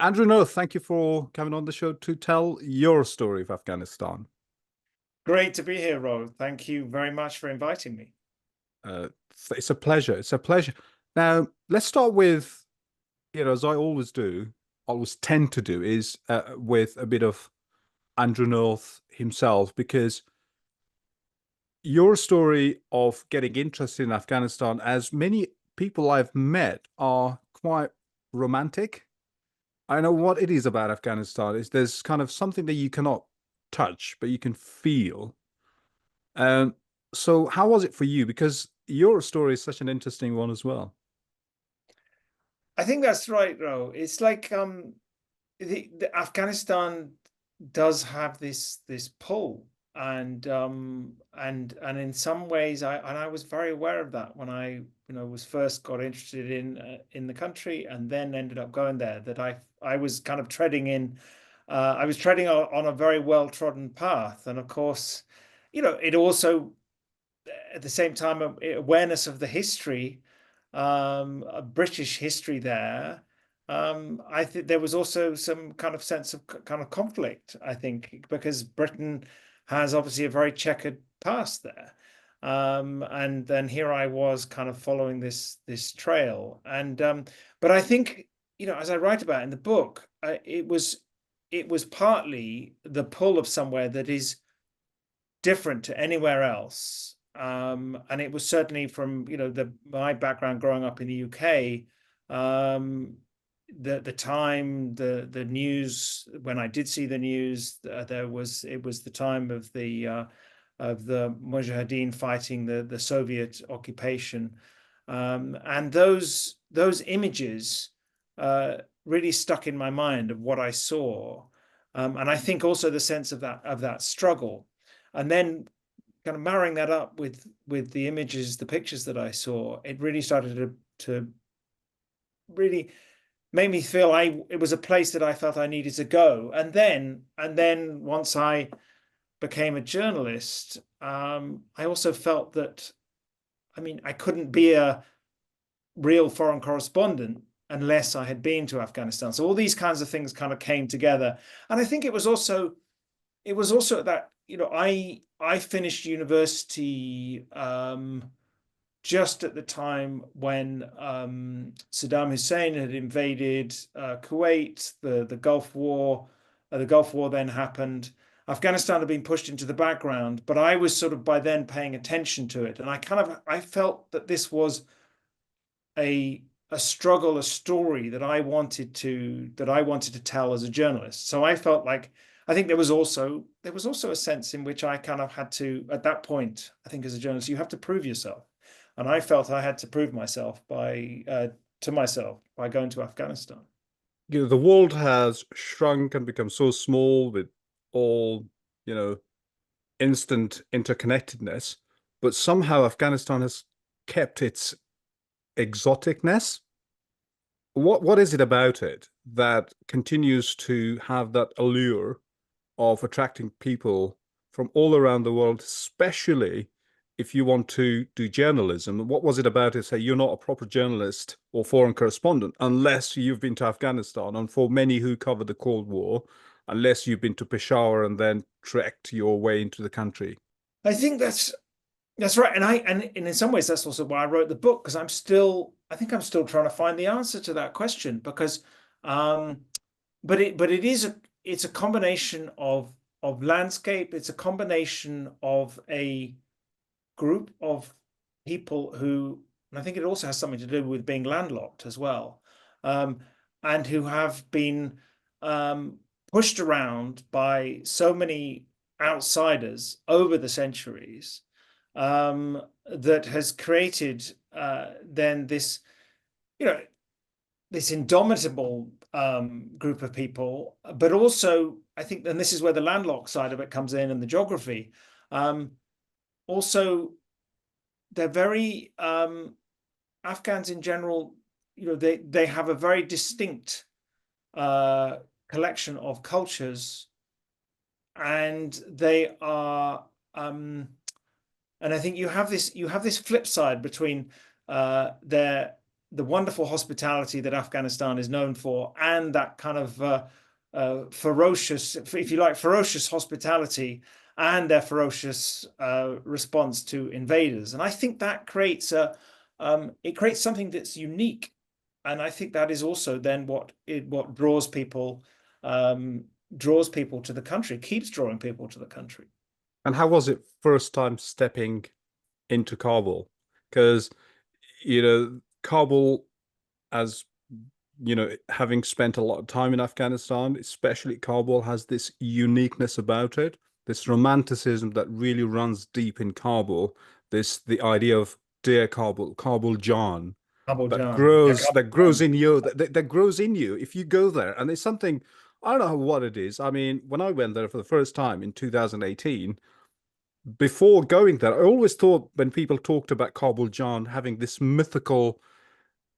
Andrew, no, thank you for coming on the show to tell your story of Afghanistan. Great to be here, Roh. Thank you very much for inviting me. Uh, it's a pleasure. It's a pleasure. Now, let's start with, as I always do, always tend to do, is with a bit of Andrew North himself, because your story of getting interested in Afghanistan, as many people I've met, are quite romantic. I know what it is about Afghanistan is there's kind of something that you cannot touch, but you can feel. Um, so how was it for you? Because your story is such an interesting one as well. I think that's right, Roh. It's like the Afghanistan does have this pull, and in some ways, I was very aware of that when I was first got interested in the country, and then ended up going there. That I was kind of treading in, I was treading on a very well trodden path, and of course, it also at the same time awareness of the history, British history there. I think there was also some kind of sense of kind of conflict, I think, because Britain has obviously a very checkered past there. And then here I was kind of following this trail. But I think, as I write about in the book, it was partly the pull of somewhere that is different to anywhere else. And it was certainly from my background growing up in the UK, the time the news, when I did see the news, it was the time of the Mujahideen fighting the Soviet occupation, and those images really stuck in my mind of what I saw, and I think also the sense of that struggle, and then kind of marrying that up with the images, the pictures that I saw, it really started to really make me feel it was a place that I felt I needed to go. And then once I became a journalist, I also felt that, I mean, I couldn't be a real foreign correspondent unless I had been to Afghanistan. So all these kinds of things kind of came together. And I think it was also that, I finished university just at the time when Saddam Hussein had invaded Kuwait. The Gulf War. The Gulf War then happened. Afghanistan had been pushed into the background, but I was sort of by then paying attention to it, and I felt that this was a struggle, a story that I wanted to tell as a journalist. So I felt like, I think there was also a sense in which I kind of had to, at that point, I think as a journalist, you have to prove yourself. And I felt I had to prove myself to myself by going to Afghanistan. The world has shrunk and become so small with all, you know, instant interconnectedness, but somehow Afghanistan has kept its exoticness. What is it about it that continues to have that allure of attracting people from all around the world, especially if you want to do journalism? What was it about it? Say you're not a proper journalist or foreign correspondent unless you've been to Afghanistan, and for many who covered the Cold War, unless you've been to Peshawar and then trekked your way into the country. I think that's right. And in some ways that's also why I wrote the book, because I think I'm still trying to find the answer to that question, because um it's a combination of landscape. It's a combination of a group of people who, and I think it also has something to do with being landlocked as well, um, and who have been um, pushed around by so many outsiders over the centuries, that has created then you know, this indomitable group of people, but also I think, and this is where the landlocked side of it comes in, and the geography. Um, Also, they're very Afghans in general. They have a very distinct uh, collection of cultures, and they are. And I think you have this flip side between their the wonderful hospitality that Afghanistan is known for, and that kind of ferocious, if you like, ferocious hospitality and their ferocious response to invaders. And I think that creates it creates something that's unique. And I think that is also then what draws people to the country, keeps drawing people to the country. And how was it first time stepping into Kabul? Because, Kabul, as having spent a lot of time in Afghanistan, especially Kabul, has this uniqueness about it, this romanticism that really runs deep in Kabul. The idea of dear Kabul, Kabul John, Kabul that Jan, yeah, grows Kabul that grows Jan. in you, that grows in you if you go there. And it's something, I don't know what it is. I mean, when I went there for the first time in 2018, before going there, I always thought when people talked about Kabul John having this mythical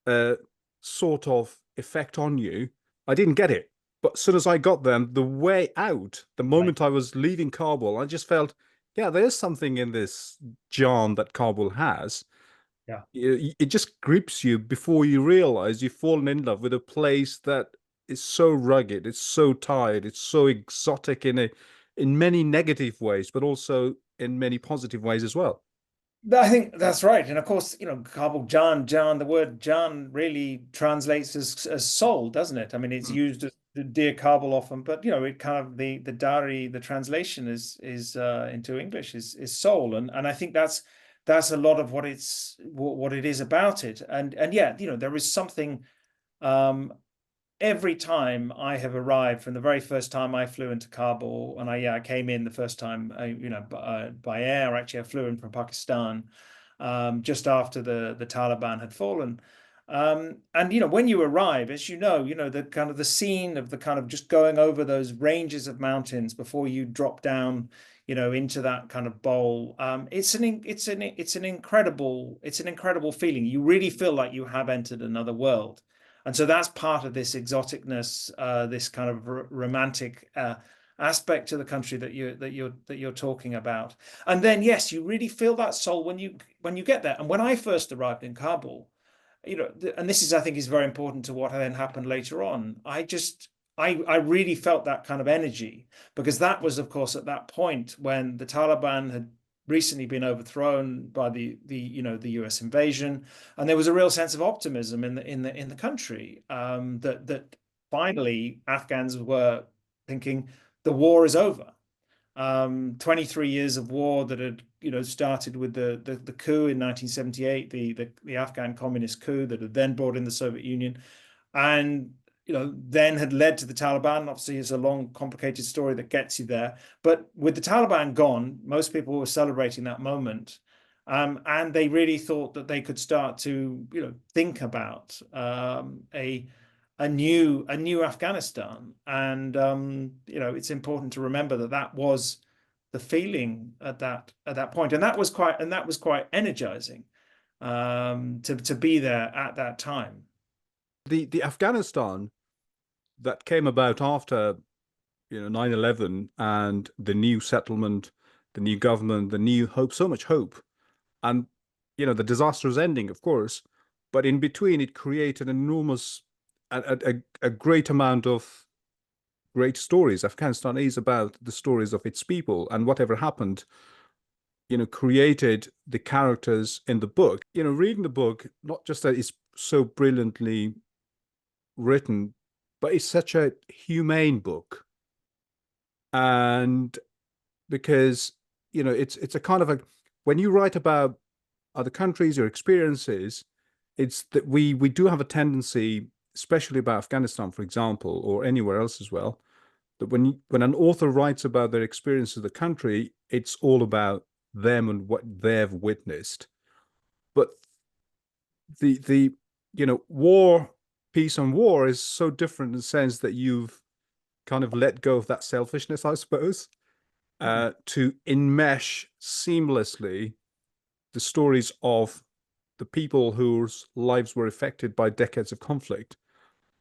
uh, sort of effect on you, I didn't get it. But as soon as I got there, the way out, the Right. moment I was leaving Kabul, I just felt, yeah, there's something in this John that Kabul has. Yeah. It just grips you before you realize you've fallen in love with a place that is so rugged, it's so tired, it's so exotic in many negative ways, but also in many positive ways as well. I think that's right. And of course, Kabul Jan, the word Jan really translates as soul, doesn't it? I mean, it's Mm. used as the dear Kabul often, but it kind of the Dari, the translation is into English is soul. And I think that's a lot of what it is about it. And yeah, there is something um every time I have arrived, from the very first time I flew into Kabul, and I came in the first time, by air. Actually, I flew in from Pakistan just after the Taliban had fallen. And when you arrive, as the kind of the scene of the kind of just going over those ranges of mountains before you drop down, into that kind of bowl. It's an incredible feeling. You really feel like you have entered another world. And so that's part of this exoticness, this kind of romantic aspect to the country that you're talking about. And then yes, you really feel that soul when you get there. And when I first arrived in Kabul, and this is, I think, is very important to what then happened later on. I really felt that kind of energy, because that was, of course, at that point when the Taliban had recently been overthrown by the US invasion, and there was a real sense of optimism in the country, that finally Afghans were thinking the war is over. 23 years of war that had started with the coup in 1978, the Afghan communist coup that had then brought in the Soviet Union, and then had led to the Taliban. Obviously, it's a long, complicated story that gets you there. But with the Taliban gone, most people were celebrating that moment, and they really thought that they could start to, think about a new Afghanistan. And it's important to remember that that was the feeling at that point, and that was quite energizing, to be there at that time. The Afghanistan that came about after 9/11 and the new settlement, the new government, the new hope, so much hope, and the disastrous ending, of course, but in between it created an enormous a great amount of great stories. Afghanistan is about the stories of its people, and whatever happened, created the characters in the book. Reading the book, not just that it's so brilliantly written, but it's such a humane book. And because, it's a kind of a, when you write about other countries or experiences, it's that we do have a tendency, especially about Afghanistan, for example, or anywhere else as well, that when an author writes about their experience of the country, it's all about them and what they've witnessed. But the war, peace and war is so different in the sense that you've kind of let go of that selfishness, I suppose, to enmesh seamlessly the stories of the people whose lives were affected by decades of conflict,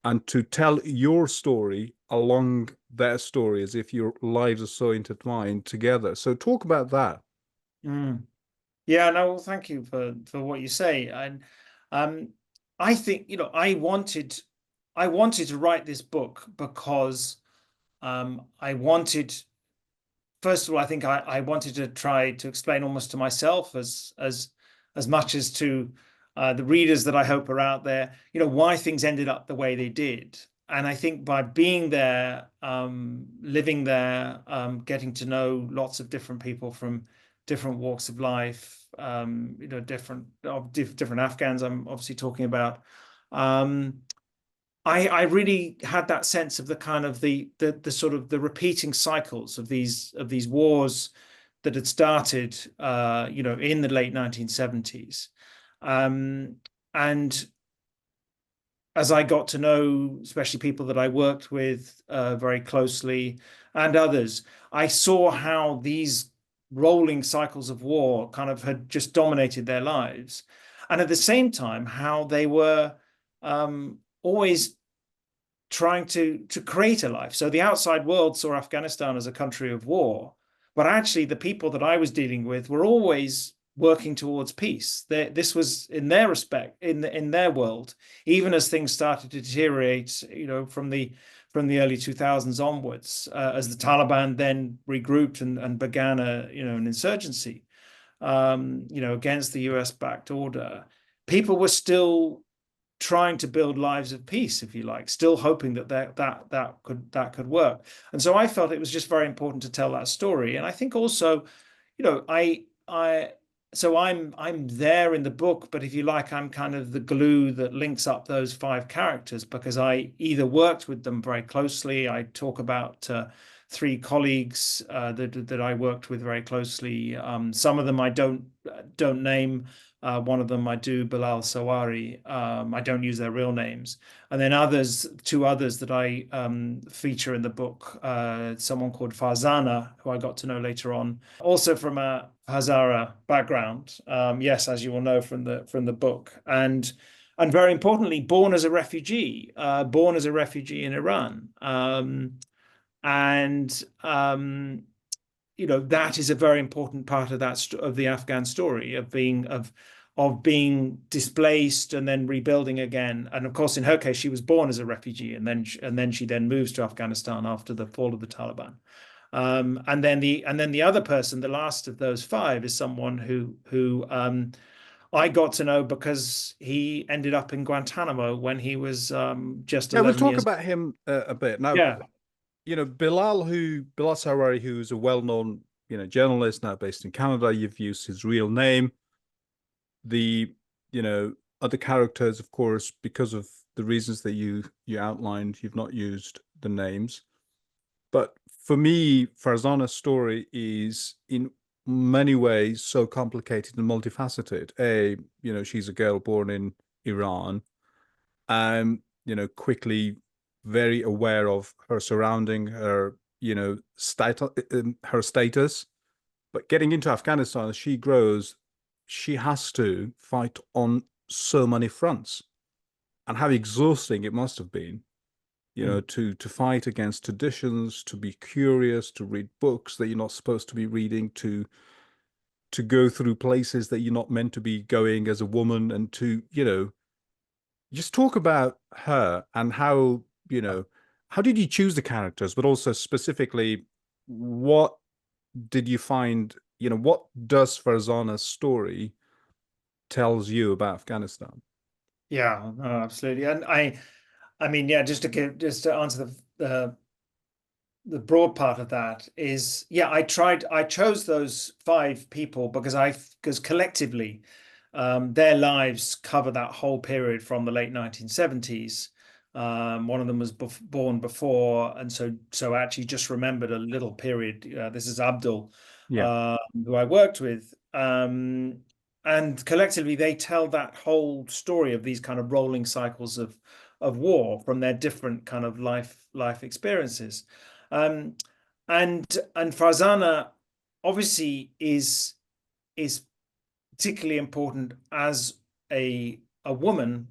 and to tell your story along their story as if your lives are so intertwined together. So talk about that. Mm. Yeah, no, well, thank you for what you say. And um, I think, I wanted to write this book because I wanted, first of all, I think I wanted to try to explain almost to myself as much as to the readers that I hope are out there, why things ended up the way they did. And I think by being there, living there, getting to know lots of different people from different walks of life, different Afghans I'm obviously talking about. Um, I really had that sense of the kind of the sort of the repeating cycles of these wars that had started, in the late 1970s. Um, and as I got to know, especially people that I worked with very closely and others, I saw how these rolling cycles of war kind of had just dominated their lives. And at the same time, how they were always trying to create a life. So the outside world saw Afghanistan as a country of war, but actually the people that I was dealing with were always working towards peace. This was in their respect, in their world, even as things started to deteriorate, from the early 2000s onwards, as the Taliban then regrouped and began an insurgency, against the US backed order. People were still trying to build lives of peace, if you like, still hoping that could work. And so I felt it was just very important to tell that story. And I think also, I so I'm there in the book, but if you like, I'm kind of the glue that links up those five characters, because I either worked with them very closely. I talk about three colleagues that I worked with very closely. Some of them I don't name. One of them I do, Bilal Sawari. I don't use their real names. And then two others that I feature in the book, someone called Farzana, who I got to know later on, also from a Hazara background. Yes, as you will know from the book, and very importantly, born as a refugee in Iran. And that is a very important part of of the Afghan story of being displaced and then rebuilding again. And of course, in her case, she was born as a refugee, and then she moves to Afghanistan after the fall of the Taliban. And then the other person, the last of those five, is someone who I got to know because he ended up in Guantanamo when he was just Yeah, we'll 11 talk years. about him a bit now. Yeah. Bilal Sarwari, who's a well-known, journalist now based in Canada. You've used his real name. The, other characters, of course, because of the reasons that you outlined, you've not used the names. But for me, Farzana's story is in many ways so complicated and multifaceted. She's a girl born in Iran, quickly very aware of her surrounding, her, her status. But getting into Afghanistan, as she grows, she has to fight on so many fronts. And how exhausting it must have been, to fight against traditions, to be curious, to read books that you're not supposed to be reading, to go through places that you're not meant to be going as a woman, and to, just talk about her and how did you choose the characters, but also specifically, what did you find, what does Farzana's story tells you about Afghanistan? Yeah, no, absolutely. And I mean, yeah, just to answer the broad part of that is, yeah, I chose those five people because collectively, their lives cover that whole period from the late 1970s. One of them was born before, and so actually just remembered a little period. This is Abdul, Yeah. who I worked with. And collectively, they tell that whole story of these kind of rolling cycles of war from their different kind of life experiences. Um, and Farzana obviously is particularly important as a woman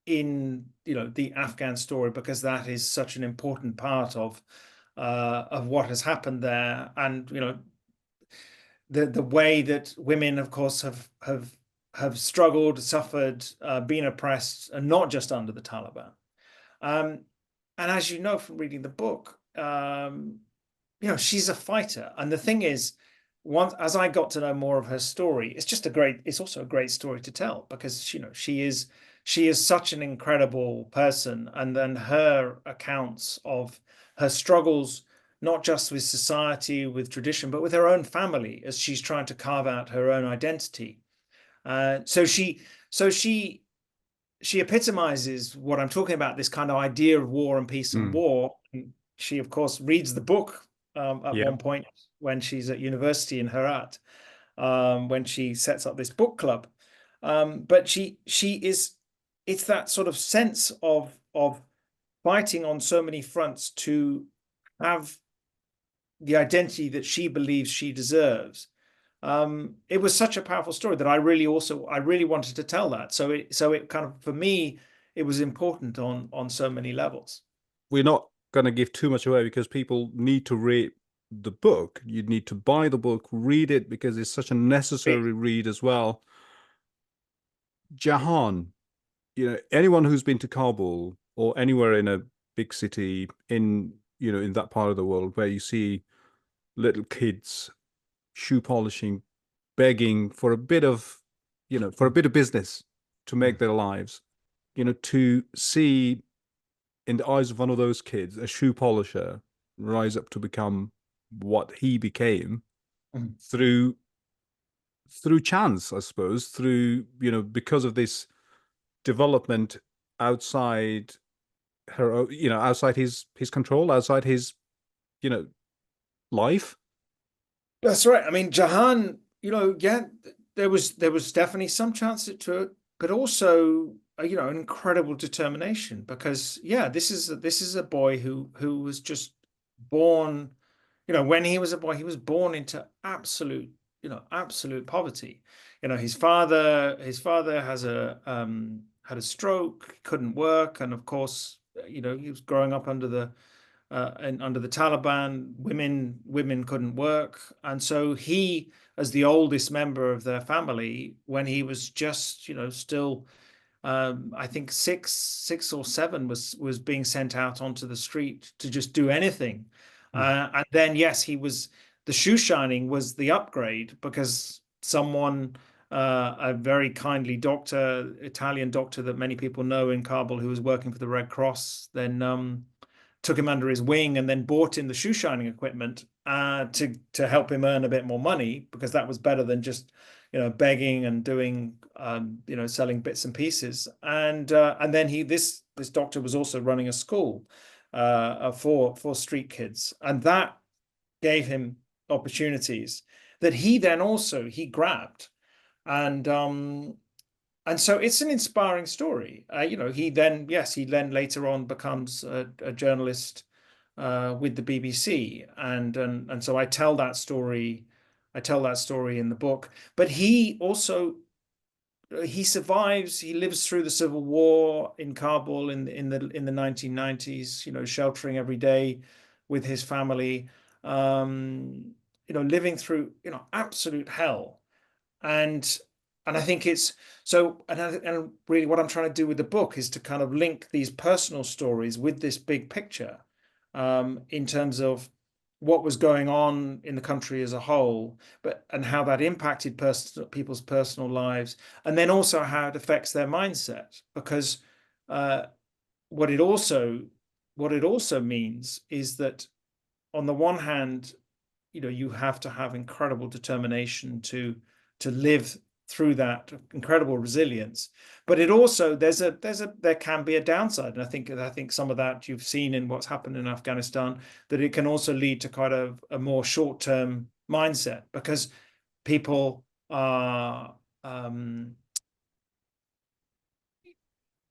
in the Afghan story, because that is such an important part of what has happened there. And the way that women, of course, have have struggled, suffered, been oppressed, and not just under the Taliban. Um, and as you know from reading the book, she's a fighter. And the thing is, once as I got to know more of her story, it's also a great story to tell because she is such an incredible person. And then her accounts of her struggles, not just with society, with tradition, but with her own family, as she's trying to carve out her own identity. So she epitomizes what I'm talking about, this kind of idea of war and peace and Mm. war. She, of course, reads the book at Yeah. one point when she's at university in Herat, when she sets up this book club. But it's that sort of sense of fighting on so many fronts to have the identity that she believes she deserves. It was such a powerful story that I really wanted to tell that. So it kind of, for me, it was important on so many levels. We're not going to give too much away because people need to read the book. You need to buy the book, read it because it's such a necessary read as well. Jahan, anyone who's been to Kabul or anywhere in a big city in that part of the world where you see little kids shoe polishing, begging for a bit of, for a bit of business to make their lives, to see in the eyes of one of those kids, a shoe polisher rise up to become what he became Mhm. through chance, I suppose, through, because of this development outside outside his control, outside his, you know, life. That's right. I mean, Jahan, yeah, there was definitely some chance to it, but also, an incredible determination because, yeah, this is a boy who was just born, when he was a boy, he was born into absolute poverty. His father had a stroke, couldn't work, and of course, he was growing up and under the Taliban, women couldn't work, and so he, as the oldest member of their family, when he was just still, I think six or seven, was being sent out onto the street to just do anything, Mm. and then yes, the shoe shining was the upgrade because someone. A very kindly doctor, Italian doctor that many people know in Kabul, who was working for the Red Cross, then took him under his wing and then bought in the shoe shining equipment to help him earn a bit more money because that was better than just begging and doing selling bits and pieces. And then this doctor was also running a school for street kids, and that gave him opportunities that he grabbed. And um and so it's an inspiring story. He then later on becomes a journalist with the BBC, and so I tell that story. I tell that story in the book. But he survives. He lives through the civil war in Kabul in the 1990s. Sheltering every day with his family. Living through absolute hell, and I think it's so, and really what I'm trying to do with the book is to kind of link these personal stories with this big picture, in terms of what was going on in the country as a whole, and how that impacted people's personal lives, and then also how it affects their mindset. Because uh, what it also what it also means is that on the one hand, you have to have incredible determination to live through that, incredible resilience. But it also there can be a downside, and I think some of that you've seen in what's happened in Afghanistan, that it can also lead to kind of a more short-term mindset because people are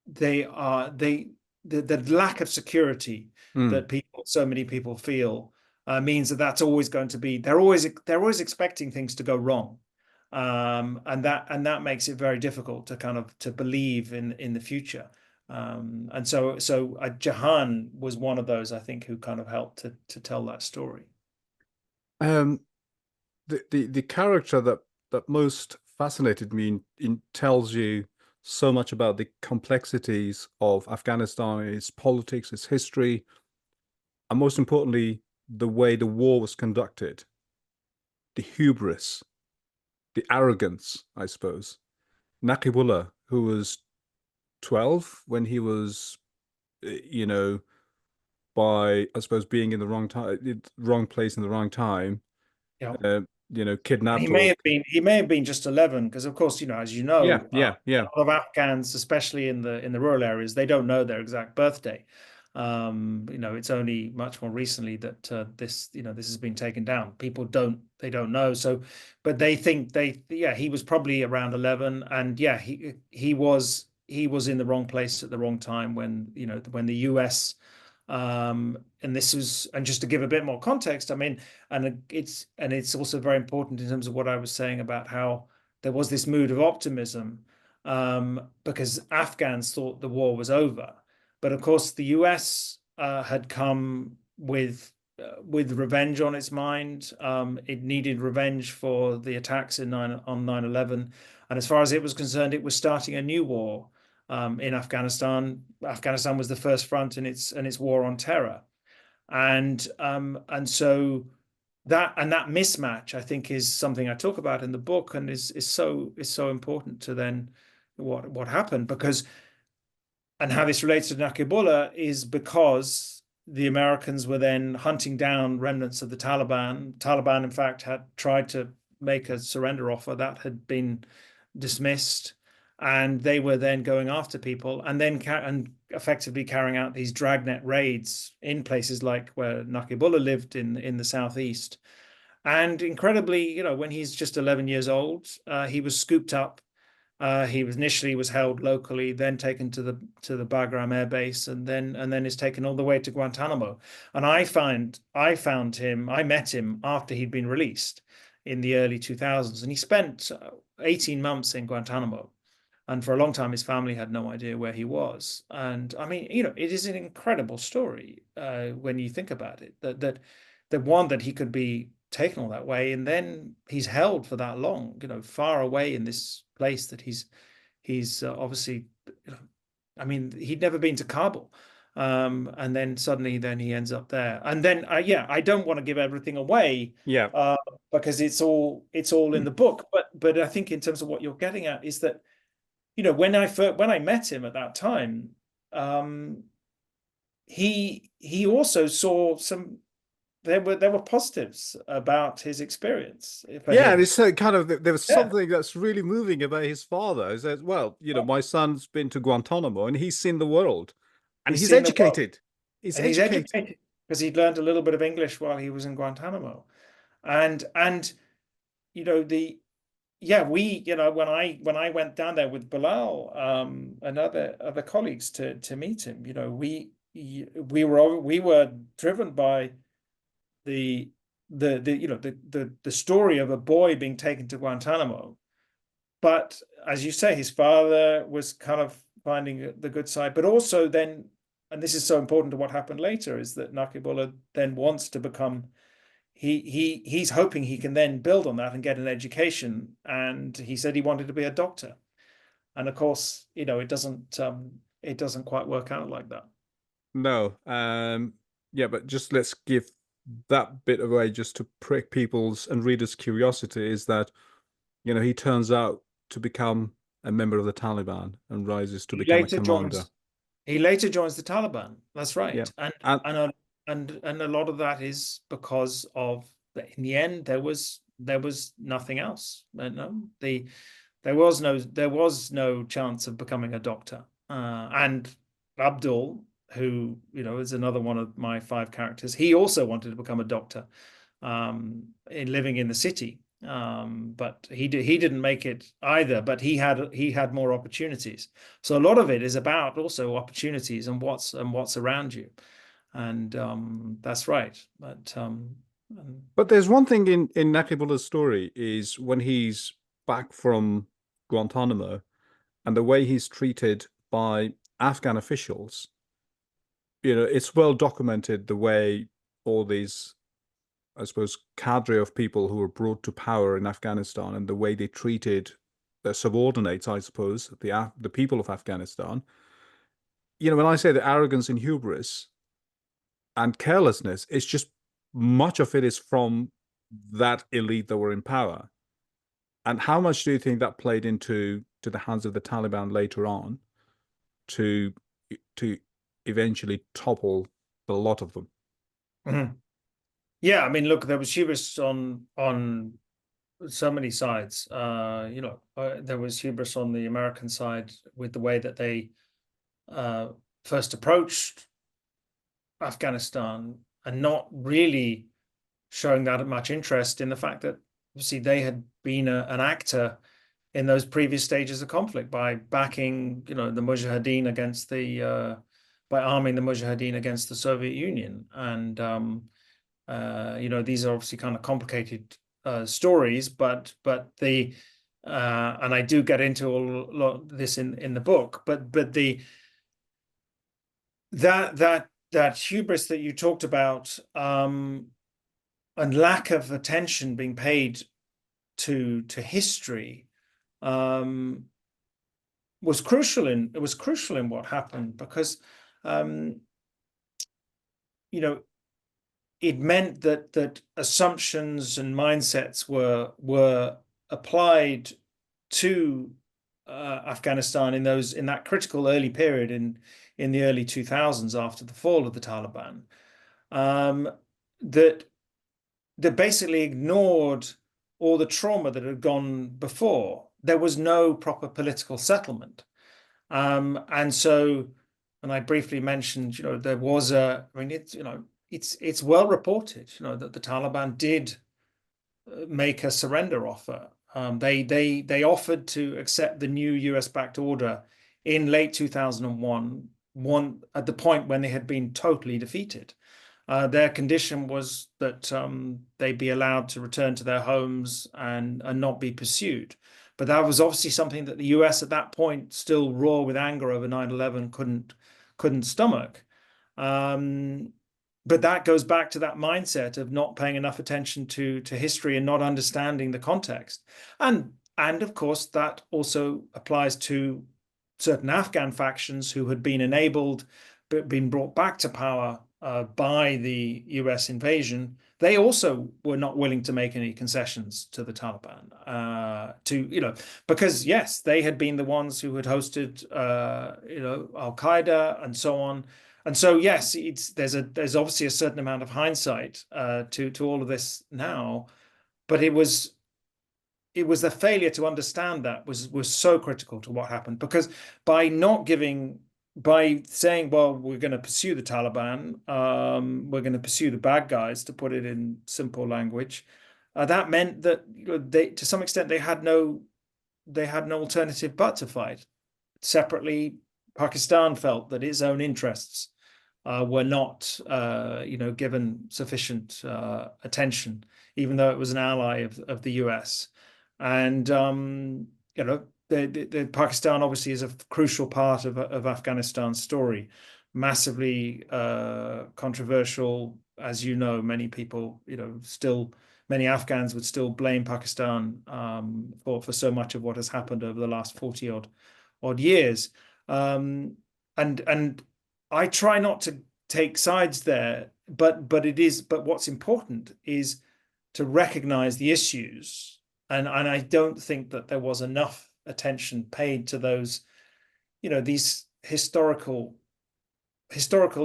they are they the lack of security Mm. that so many people feel, means that that's always going to be they're always expecting things to go wrong, and that makes it very difficult to kind of to believe in the future, and so Jahan was one of those, I think, who kind of helped to tell that story. Um, the character that most fascinated me in tells you so much about the complexities of Afghanistan, its politics, its history, and most importantly, the way the war was conducted, the hubris, the arrogance, I suppose. Naqibullah, who was 12 when he was, you know, by, I suppose, being in the wrong time, wrong place in the wrong time, Yeah. uh, He kidnapped may or, have been he may have been just 11 because of course, as you yeah, know, yeah, a yeah. lot of Afghans, especially in the rural areas, they don't know their exact birthday. It's only much more recently that this has been taken down. People don't know. So, but they think he was probably around 11, and yeah, he was in the wrong place at the wrong time when the US and this was, and just to give a bit more context, I mean, and it's also very important in terms of what I was saying about how there was this mood of optimism because Afghans thought the war was over, but of course the US had come with revenge on its mind. It needed revenge for the attacks on 9/11, and as far as it was concerned, it was starting a new war in Afghanistan. Afghanistan was the first front in its war on terror, and so that mismatch, I think, is something I talk about in the book, and is so important to then what happened, because and how this relates to Nakibullah is because the Americans were then hunting down remnants of the Taliban. Taliban, in fact, had tried to make a surrender offer that had been dismissed, and they were then going after people and then and effectively carrying out these dragnet raids in places like where Nakibullah lived in the southeast. And incredibly, when he's just 11 years old, he was scooped up. He was initially held locally, then taken to the Bagram Air Base, and then is taken all the way to Guantanamo. And I met him after he'd been released in the early 2000s, and he spent 18 months in Guantanamo. And for a long time, his family had no idea where he was. And I mean, it is an incredible story when you think about it. That he could be taken all that way, and then he's held for that long, far away in this place that he's obviously, I mean, he'd never been to Kabul. And then suddenly, then he ends up there. And then, yeah, I don't want to give everything away, Yeah. uh, because it's all in the book. But I think in terms of what you're getting at is that when I met him at that time, um, he also saw some. There were positives about his experience for Yeah, and him. it's kind of there was Yeah, something that's really moving about his father. He says, "Well, my son's been to Guantanamo and he's seen the world, and he's he's seen the world, educated. He's and he's educated." educated because he'd learned a little bit of English while he was in Guantanamo, and you know the yeah we when I went down there with Bilal and other colleagues to meet him, we were driven by the the story of a boy being taken to Guantanamo. But as you say, his father was kind of finding the good side, but also then, and this is so important to what happened later, is that Nakibullah then wants to become. He's hoping he can then build on that and get an education. And he said he wanted to be a doctor. And of course, it doesn't quite work out like that. No, yeah, but just let's give that bit away just to prick people's and readers' curiosity. Is that he turns out to become a member of the Taliban and rises to He become a later commander. joins He later joins the Taliban. That's Yeah, right. And and and a, and a lot of that is because of in the end there was nothing else. No, there was no chance of becoming a doctor. And Abdul, who is another one of my five characters, he also wanted to become a doctor, in living in the city. But he didn't make it either, but he had more opportunities. So a lot of it is about also opportunities and what's around you. And that's right. but there's one thing in Nakibullah's story is when he's back from Guantanamo and the way he's treated by Afghan officials. It's well documented the way all these, I suppose, cadre of people who were brought to power in Afghanistan and the way they treated their subordinates, I suppose, the people of Afghanistan. When I say the arrogance and hubris and carelessness, it's just much of it is from that elite that were in power. And how much do you think that played into the hands of the Taliban later on to to eventually topple a lot of them? Mhm. Yeah, I mean, look, there was hubris on so many sides. There was hubris on the American side with the way that they uh, first approached Afghanistan and not really showing that much interest in the fact that obviously they had been an actor in those previous stages of conflict by backing, the Mujahideen against by arming the Mujahideen against the Soviet Union. And, these are obviously kind of complicated stories, and I do get into a lot of this in the book, but that hubris that you talked about, and lack of attention being paid to history, um, was crucial in what happened, because um, it meant that assumptions and mindsets were applied to Afghanistan in that critical early period in the early 2000s after the fall of the Taliban, um, that basically ignored all the trauma that had gone before. There was no proper political settlement. And so, and I briefly mentioned, there was I mean, it's well reported, that the Taliban did make a surrender offer. They offered to accept the new US-backed order in late 2001, one at the point when they had been totally defeated. Their condition was that they be allowed to return to their homes and not be pursued. But that was obviously something that the US at that point, still raw with anger over 9/11, couldn't stomach. Um, but that goes back to that mindset of not paying enough attention to history and not understanding the context. And of course, that also applies to certain Afghan factions who had been enabled, but been brought back to power by the US invasion. They also were not willing to make any concessions to the Taliban, because yes, they had been the ones who had hosted, Al Qaeda and so on. And so, yes, there's obviously a certain amount of hindsight to all of this now, but it was the failure to understand that was so critical to what happened, because by saying, well, we're going to pursue the Taliban, we're going to pursue the bad guys, to put it in simple language, that meant that they, to some extent, they had no alternative but to fight. Separately, Pakistan felt that its own interests were not, given sufficient attention, even though it was an ally of the US. And the Pakistan obviously is a crucial part of Afghanistan's story, massively controversial. As you know, many people, still many Afghans would still blame Pakistan for so much of what has happened over the last 40 odd years. And I try not to take sides there, but what's important is to recognize the issues. And I don't think that there was enough attention paid to those, these historical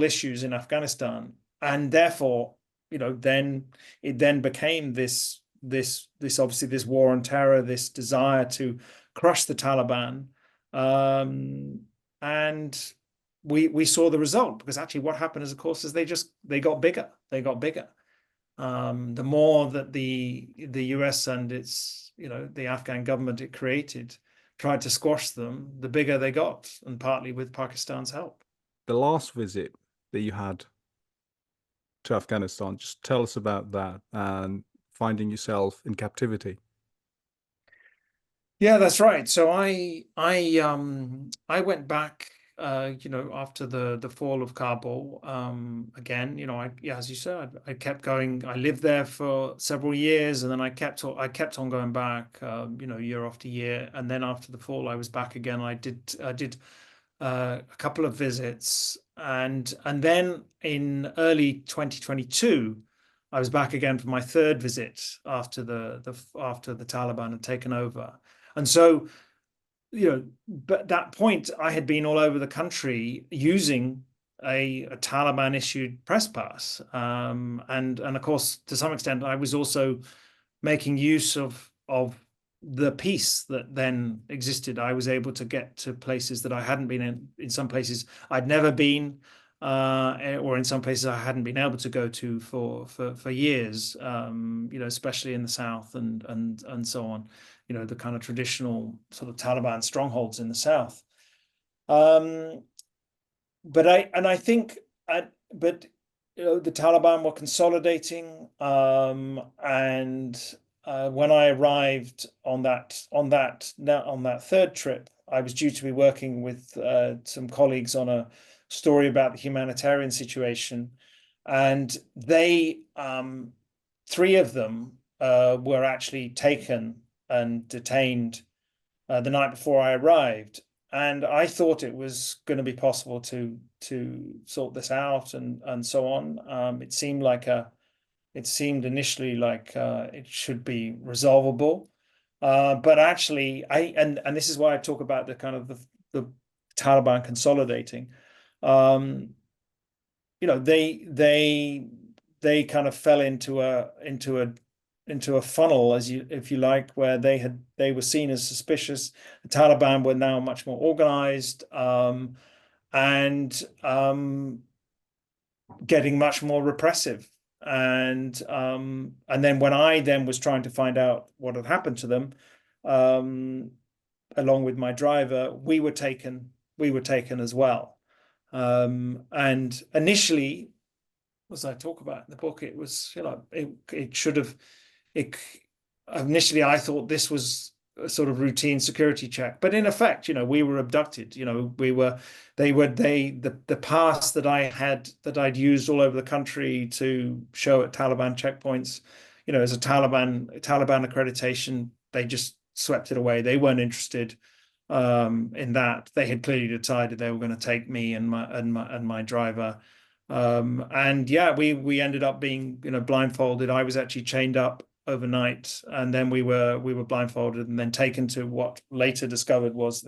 issues in Afghanistan. And therefore, then it became this obviously this war on terror, this desire to crush the Taliban. And we saw the result, because actually what happened is, of course, is they got bigger. The more that the US and its, the Afghan government it created tried to squash them, the bigger they got, and partly with Pakistan's help. The last visit that you had to Afghanistan, just tell us about that and finding yourself in captivity. Yeah, that's right. So I went back after the fall of Kabul, again, yeah, as you said, I kept going. I lived there for several years, and then I kept on going back, year after year. And then after the fall, I was back again. I did a couple of visits, and then in early 2022, I was back again for my third visit after the Taliban had taken over. And so, but at that point, I had been all over the country using a Taliban issued press pass, and of course, to some extent, I was also making use of the peace that then existed. I was able to get to places that I hadn't been in. In some places, I'd never been, or in some places I hadn't been able to go to for years. Especially in the south and so on. The kind of traditional sort of Taliban strongholds in the south. Um, I think, but the Taliban were consolidating, and when I arrived on that third trip, I was due to be working with some colleagues on a story about the humanitarian situation, and three of them were actually taken and detained the night before I arrived. And I thought it was going to be possible to sort this out and so on. It seemed initially like it should be resolvable, but actually, and this is why I talk about the kind of the Taliban consolidating. Um, they kind of fell into a funnel, if you like, where they were seen as suspicious. The Taliban were now much more organized, and getting much more repressive. And then when I then was trying to find out what had happened to them, um, along with my driver, we were taken as well. And initially, as I talk about in the book, it was, it should have, it initially I thought this was a sort of routine security check, but in effect, we were abducted. The pass that I'd used all over the country to show at Taliban checkpoints, as a Taliban accreditation, they just swept it away. They weren't interested in that. They had clearly decided they were going to take me and my driver. And yeah, we ended up being, blindfolded. I was actually chained up overnight, and then we were blindfolded and then taken to what later discovered was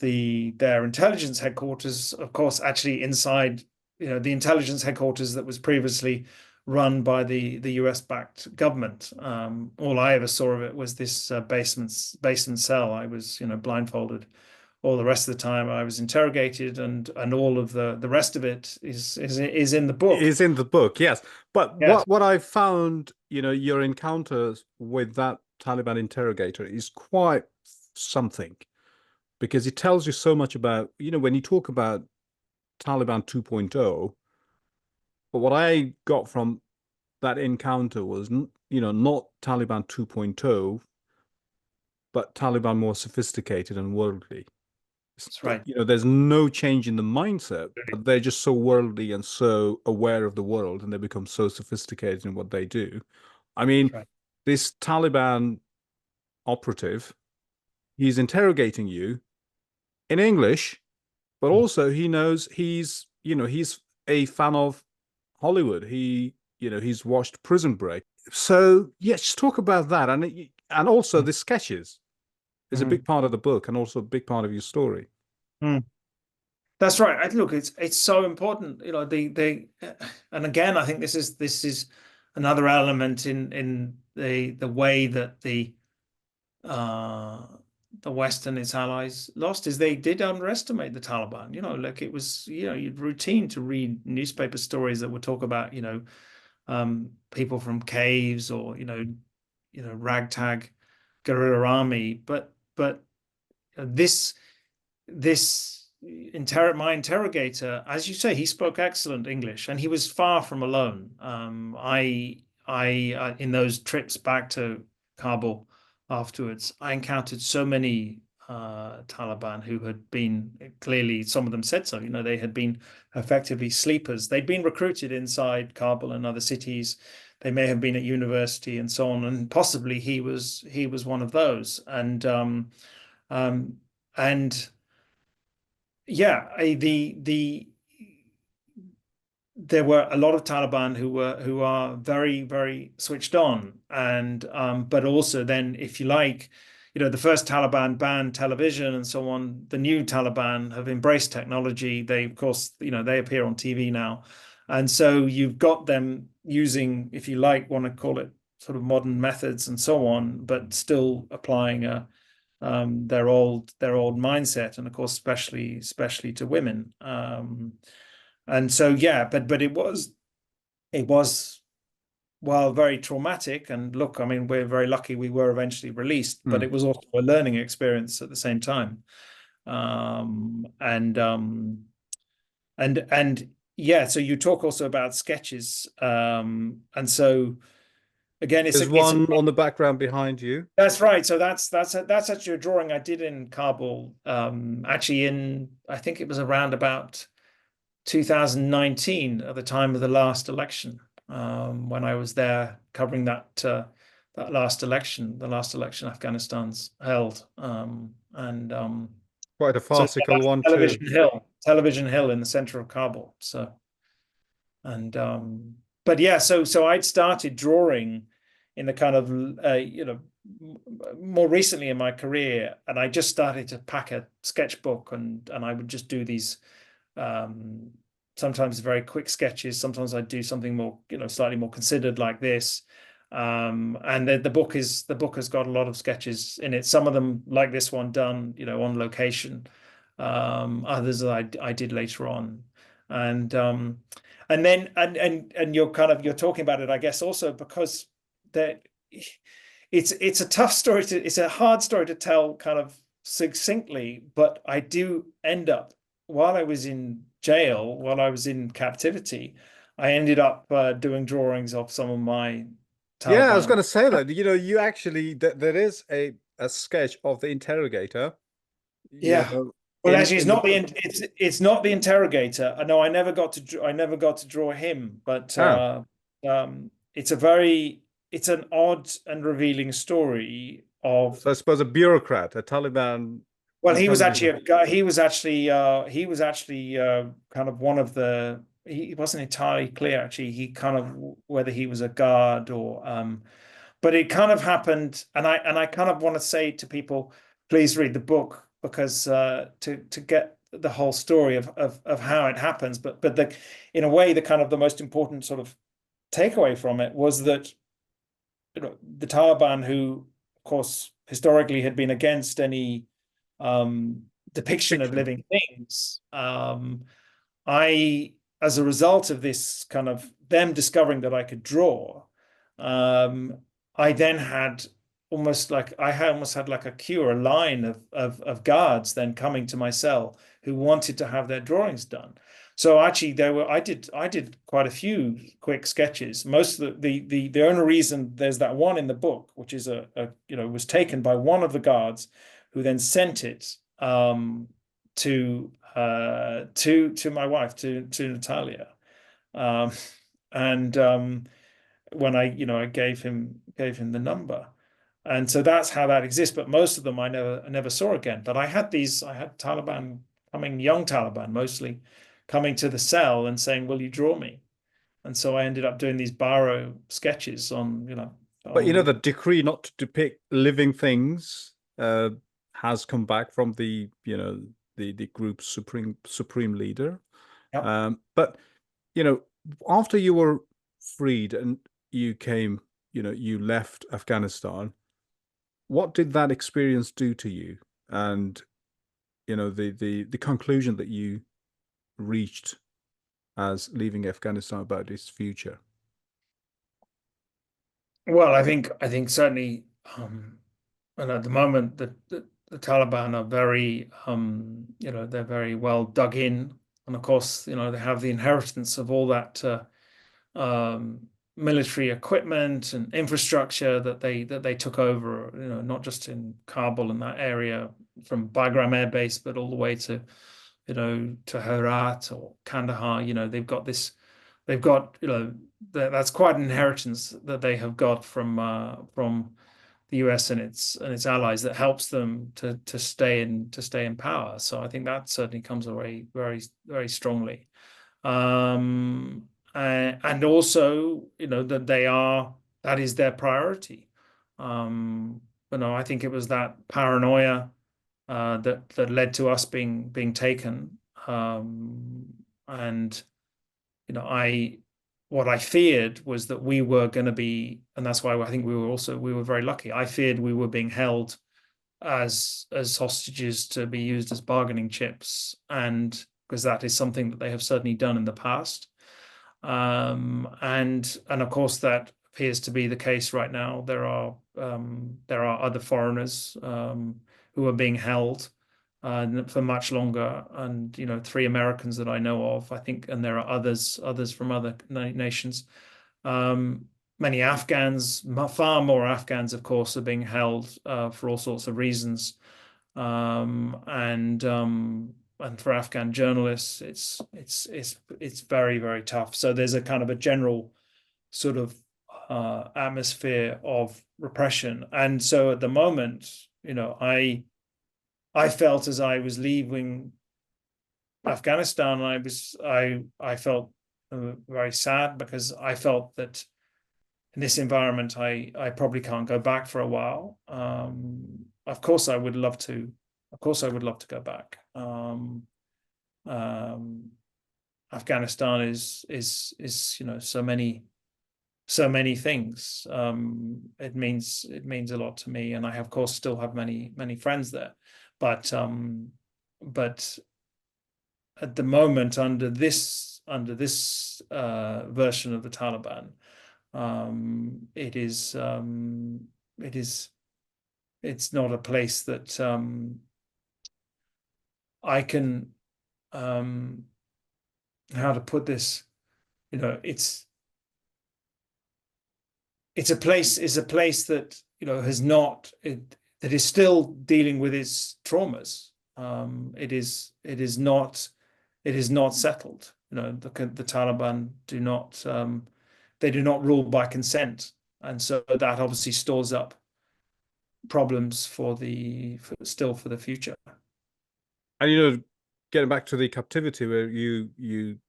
their intelligence headquarters. Of course, actually inside, the intelligence headquarters that was previously run by the US backed government. All I ever saw of it was this basement cell. I was, blindfolded. All the rest of the time I was interrogated, and all of the rest of it is in the book. Is in the book, yes. But Yes. what I found, your encounters with that Taliban interrogator is quite something, because it tells you so much about, when you talk about Taliban 2.0, but what I got from that encounter was, not Taliban 2.0, but Taliban more sophisticated and worldly. That's right. There's no change in the mindset, but they're just so worldly and so aware of the world, and they become so sophisticated in what they do. I mean, That's right. this Taliban operative, he's interrogating you in English, but also he knows he's a fan of Hollywood. He's watched Prison Break. So yeah, just talk about that, and also the sketches is a big part of the book and also a big part of your story. Mm. That's right. Look, it's so important. And again, I think this is another element in the way that uh, the West and its allies lost, is they did underestimate the Taliban. Like it was, routine to read newspaper stories that would talk about, people from caves or, ragtag guerrilla army. But this my interrogator, as you say, he spoke excellent English, and he was far from alone. I in those trips back to Kabul afterwards, I encountered so many Taliban who had been clearly, some of them said so, they had been effectively sleepers. They'd been recruited inside Kabul and other cities. They may have been at university and so on, and possibly he was one of those. Um, and yeah, the there were a lot of Taliban who are very, very switched on, and but also then, if you like, the first Taliban banned television and so on. The new Taliban have embraced technology. They, of course, they appear on TV now, and so you've got them using, if you like, want to call it sort of modern methods and so on, but still applying their old mindset, and of course, especially to women. And so, yeah, but it was while very traumatic. And look, I mean, we're very lucky we were eventually released, but Mm. it was also a learning experience at the same time. Um, and and yeah, so you talk also about sketches, and so again, There's one on the background behind you. that's right. So that's actually a drawing I did in Kabul. Actually, I think it was around about 2019, at the time of the last election, when I was there covering that last election, the last election Afghanistan's held, and Quite a so farcical that's one too. Television Hill in the center of Kabul. So and but yeah, so I'd started drawing in the kind of more recently in my career, and I just started to pack a sketchbook, and I would just do these um, sometimes very quick sketches. Sometimes I'd do something more, slightly more considered like this. And the book has got a lot of sketches in it. Some of them, like this one, done, on location. Others that I did later on. And then and you're talking about it, I guess, also because that it's a tough story it's a hard story to tell kind of succinctly, but I do end up, while I was in jail, while I was in captivity, I ended up doing drawings of some of my Yeah, I was Taliban. going to say that. You actually there is a sketch of the interrogator, Yeah. Well, in actually, in the book. it's not the interrogator. I know I never got to draw him, but Ah, it's an odd and revealing story of. so I suppose a bureaucrat, a Taliban Well, he was actually interrogator. a guy. He was actually kind of one of the. He wasn't entirely clear actually. He kind of, whether he was a guard or but it kind of happened, and I kind of want to say to people, please read the book, because to get the whole story of how it happens. But in a way, the kind of the most important sort of takeaway from it was that the Taliban, who of course historically had been against any depiction of Fiction. living things. I, as a result of this kind of them discovering that I could draw, um, I then had almost had like a queue, a line of guards then coming to my cell who wanted to have their drawings done. So actually, I did quite a few quick sketches. Most of the only reason there's that one in the book, which is was taken by one of the guards, who then sent it to my wife, to Natalia, um, and when I gave him the number, and so that's how that exists. But most of them I never saw again. But I had Taliban coming, young Taliban mostly, coming to the cell and saying, "Will you draw me?" And so I ended up doing these Baro sketches on But on the decree not to depict living things has come back from the group's supreme leader. yeah. But you know, after you were freed and you came, you left Afghanistan, what did that experience do to you? And the conclusion that you reached as leaving Afghanistan about its future. Well, I think certainly, and at the moment the Taliban are very, they're very well dug in, and of course, they have the inheritance of all that military equipment and infrastructure that they took over, not just in Kabul and that area, from Bagram Air Base, but all the way to, to Herat or Kandahar. They've got this, they've got, that's quite an inheritance that they have got from the US and its allies that helps them to stay in power. So I think that certainly comes away very, very strongly. And also, that is their priority. I think it was that paranoia that led to us being taken. And I what I feared was that we were going to be, and that's why I think we were very lucky. I feared we were being held as hostages to be used as bargaining chips, and because that is something that they have certainly done in the past. And of course that appears to be the case right now. There are other foreigners who are being held for much longer, and 3 Americans that I know of, I think, and there are others from other nations. Many Afghans, far more Afghans, of course, are being held for all sorts of reasons, and for Afghan journalists, it's very, very tough. So there's a kind of a general sort of atmosphere of repression, and so at the moment, I felt as I was leaving Afghanistan, I felt very sad, because I felt that in this environment, I probably can't go back for a while. Of course, I would love to. Of course, I would love to go back. Afghanistan is so many things. It means a lot to me, and I of course still have many friends there. But at the moment, under this version of the Taliban, it's not a place that I can, how to put this, it's a place that has not that is still dealing with its traumas. It is not settled. The Taliban do not rule by consent, and so that obviously stores up problems for the future. And getting back to the captivity where you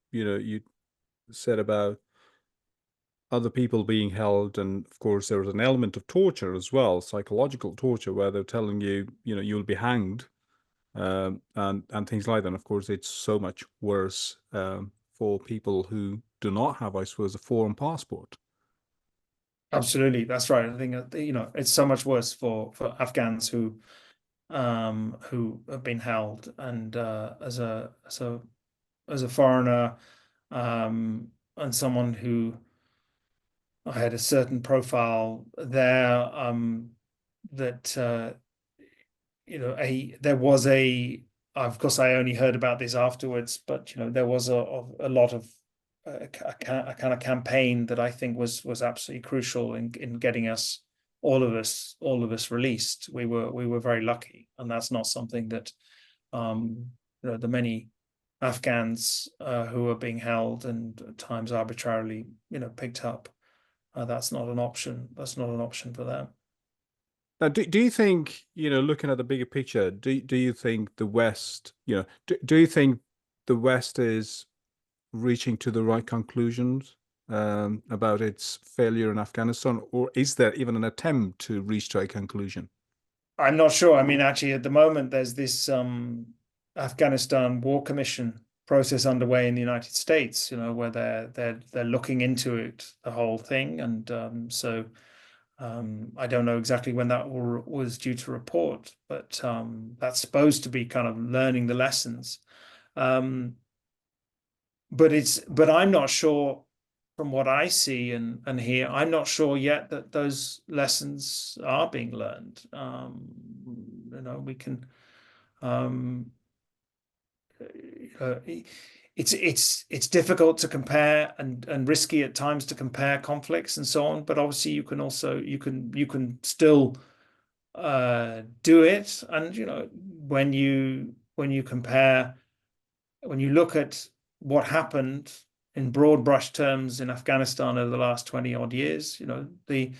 said about other people being held, and of course there was an element of torture as well, psychological torture, where they're telling you, you'll be hanged, and things like that. And of course, it's so much worse for people who do not have, I suppose, a foreign passport. Absolutely, that's right. I think it's so much worse for Afghans who have been held, and as a foreigner, and someone who I had a certain profile there, that there was of course I only heard about this afterwards, but there was a lot of a kind of campaign that I think was absolutely crucial in getting all of us released. We were very lucky, and that's not something that the many Afghans who are being held and at times arbitrarily picked up. That's not an option. That's not an option for them. Now, do you think, looking at the bigger picture, do you think the West, do you think the West is reaching to the right conclusions about its failure in Afghanistan, or is there even an attempt to reach to a conclusion? I'm not sure. I mean, actually, at the moment, there's this Afghanistan War Commission process underway in the United States, where they're looking into it, the whole thing, and so I don't know exactly when that was due to report, but that's supposed to be kind of learning the lessons. But I'm not sure, from what I see and hear, I'm not sure yet that those lessons are being learned. We can. It's difficult to compare, and risky at times to compare conflicts and so on. But obviously, you can still do it. And when you compare, when you look at what happened in broad brush terms in Afghanistan over the last 20 odd years, the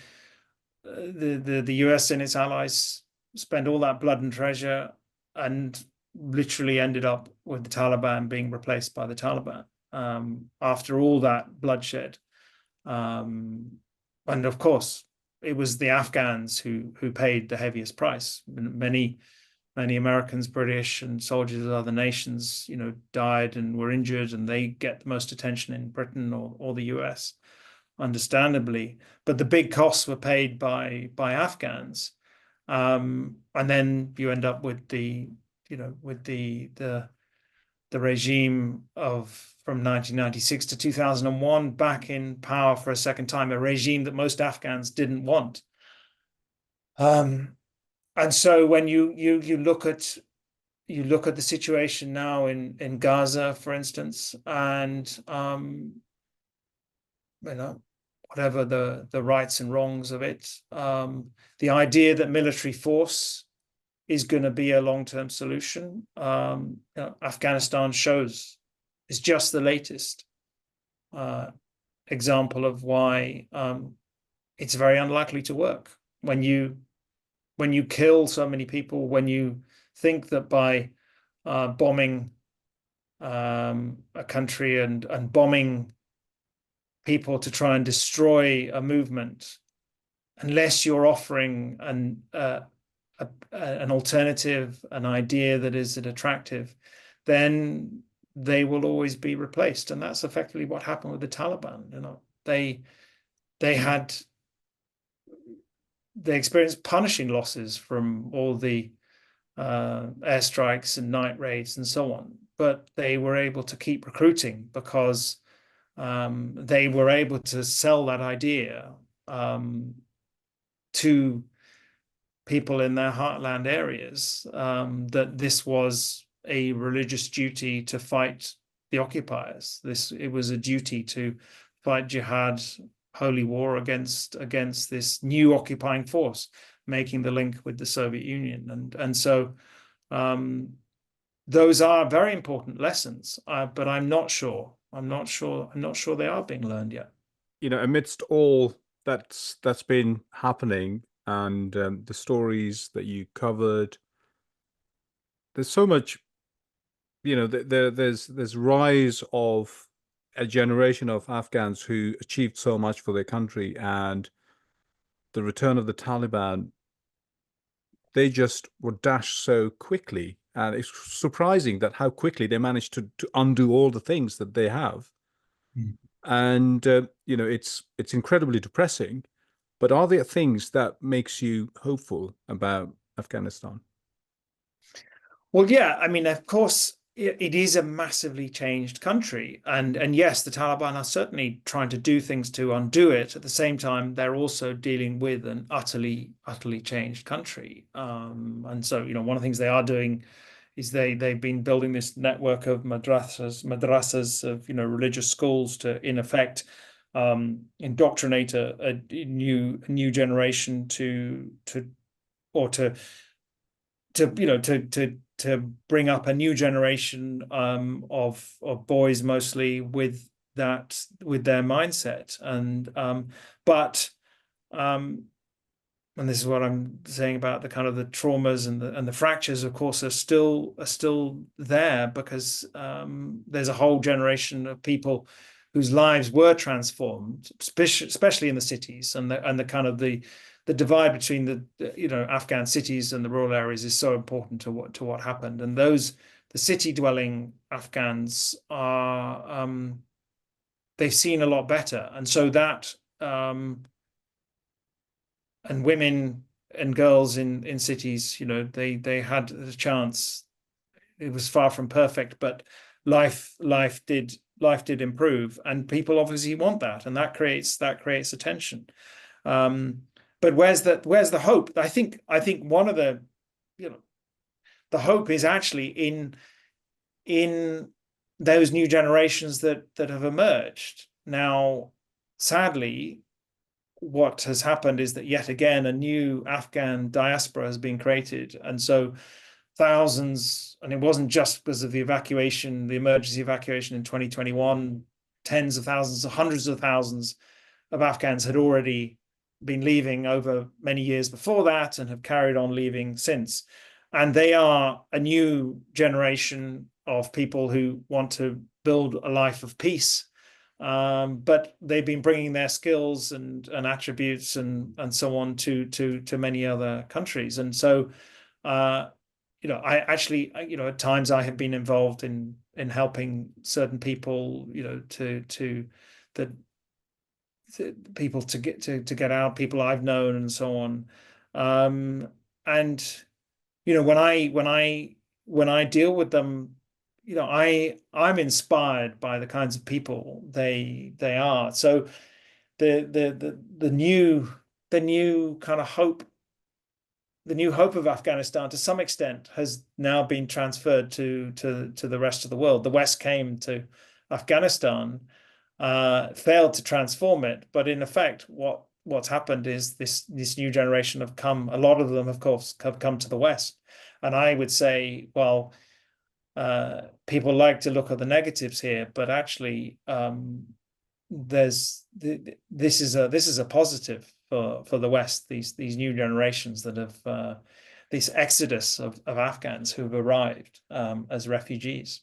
US and its allies spent all that blood and treasure and literally ended up with the Taliban being replaced by the Taliban after all that bloodshed. And of course, it was the Afghans who paid the heaviest price. Many Americans, British, and soldiers of other nations, died and were injured, and they get the most attention in Britain or the US, understandably. But the big costs were paid by Afghans, and then you end up with the regime from 1996 to 2001 back in power for a second time, a regime that most Afghans didn't want. And so when you look at the situation now in Gaza, for instance, and whatever the rights and wrongs of it, the idea that military force is going to be a long-term solution, Afghanistan is just the latest example of why it's very unlikely to work. When you kill so many people, when you think that by bombing a country and bombing people to try and destroy a movement, unless you're offering an alternative, an idea that is attractive, then they will always be replaced. And that's effectively what happened with the Taliban. They experienced punishing losses from all the airstrikes and night raids and so on, but they were able to keep recruiting because they were able to sell that idea to people in their heartland areas, that this was a religious duty to fight the occupiers. It was a duty to fight jihad, holy war against this new occupying force, making the link with the Soviet Union. And so those are very important lessons, but I'm not sure they are being learned yet. Amidst all that's been happening and the stories that you covered, there's so much, there's rise of a generation of Afghans who achieved so much for their country, and the return of the Taliban, they just were dashed so quickly. And it's surprising that how quickly they managed to undo all the things that they have. Mm. And, it's incredibly depressing. But are there things that makes you hopeful about Afghanistan? Well, yeah, I mean, of course, it is a massively changed country. And yes, the Taliban are certainly trying to do things to undo it. At the same time, they're also dealing with an utterly changed country. And so, one of the things they are doing is they've been building this network of madrasas of, religious schools to, in effect, indoctrinate a new generation to bring up a new generation of boys, mostly with their mindset. And this is what I'm saying about the kind of the traumas and the fractures, of course, are still there, because there's a whole generation of people whose lives were transformed, especially in the cities, and the kind of the divide between the Afghan cities and the rural areas is so important to what happened. And the city dwelling Afghans are they've seen a lot better, and so that and women and girls in cities, they had the chance. It was far from perfect, but life did improve, and people obviously want that, and that creates a tension. But where's the hope? I think one of the hope is actually in those new generations that have emerged now. Sadly, what has happened is that yet again a new Afghan diaspora has been created, and so thousands, and it wasn't just because of the evacuation, the emergency evacuation in 2021, tens of thousands, hundreds of thousands of Afghans had already been leaving over many years before that and have carried on leaving since. And they are a new generation of people who want to build a life of peace. But they've been bringing their skills and attributes and so on to many other countries. And so, I actually, at times I have been involved in helping certain people, that people to get out, people I've known and so on. And when I deal with them, I'm inspired by the kinds of people they are. So the new kind of hope, the new hope of Afghanistan to some extent has now been transferred to the rest of the world. The West came to Afghanistan, failed to transform it, but in effect, what's happened is this new generation have come. A lot of them, of course, have come to the West, and I would say, well, people like to look at the negatives here, but actually, this is a positive for the West. These new generations that have this exodus of Afghans who have arrived as refugees.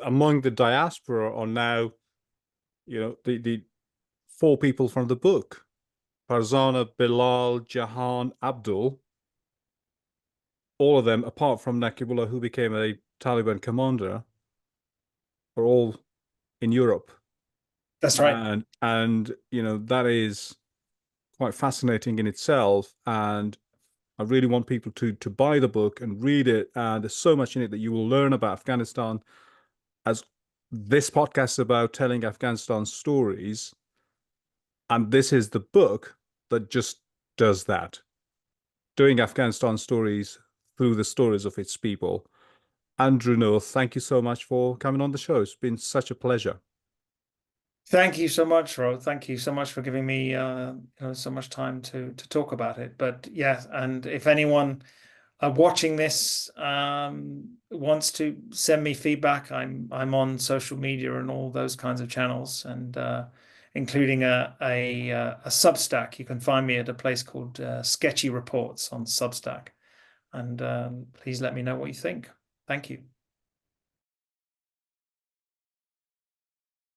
Among the diaspora are now, the four people from the book: Farzana, Bilal, Jahan, Abdul. All of them, apart from Nakibullah, who became a Taliban commander, are all in Europe. That's right. And that is quite fascinating in itself. And I really want people to buy the book and read it. And there's so much in it that you will learn about Afghanistan, as this podcast is about telling Afghanistan stories. And this is the book that just does that, doing Afghanistan stories through the stories of its people. Andrew North, thank you so much for coming on the show. It's been such a pleasure. Thank you so much, Ro. Thank you so much for giving me so much time to talk about it. But yeah, and if anyone watching this wants to send me feedback, I'm on social media and all those kinds of channels, and including a Substack. You can find me at a place called Sketchy Reports on Substack. And please let me know what you think. Thank you.